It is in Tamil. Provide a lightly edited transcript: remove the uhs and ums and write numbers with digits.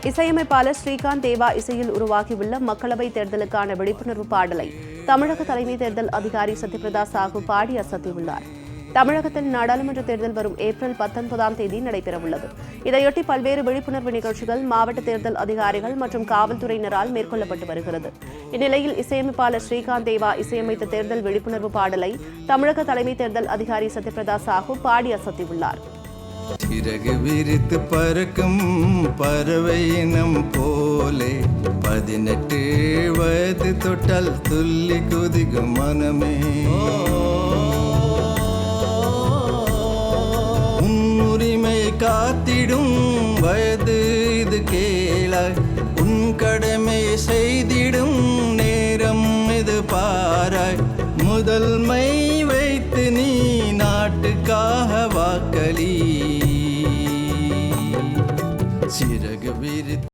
இசையமைப்பாளர் ஸ்ரீகாந்த் தேவா இசையில் உருவாகியுள்ள மக்களவைத் தேர்தலுக்கான விழிப்புணர்வு பாடலை தமிழக தலைமை தேர்தல் அதிகாரி சத்யபிரதா சாஹூ பாடி அசத்தியுள்ளார். தமிழகத்தில் நாடாளுமன்ற தேர்தல் வரும் ஏப்ரல் 19ஆம் தேதி நடைபெறவுள்ளது. இதையொட்டி பல்வேறு விழிப்புணர்வு நிகழ்ச்சிகள் மாவட்ட தேர்தல் அதிகாரிகள் மற்றும் காவல்துறையினரால் மேற்கொள்ளப்பட்டு வருகிறது. இந்நிலையில் இசையமைப்பாளர் ஸ்ரீகாந்த் தேவா இசையமைத்த தேர்தல் விழிப்புணர்வு பாடலை தமிழக தலைமை தேர்தல் அதிகாரி சத்யபிரதா சாஹூ பாடி அசத்தியுள்ளார். சிறகு விரித்து பறக்கும் பறவை இனம் போலே 18 வயது தொட்டால் துள்ளி குதிக்கும் மனமே, உன்னுரிமை காத்திடும் வயது இது கேளாய், உன் கடமை செய்திடும் நேரம் இது பாராய், முதல்மை வைத்து நீ நாட்டுக்காக வாக்களி. சிறகு விரித்து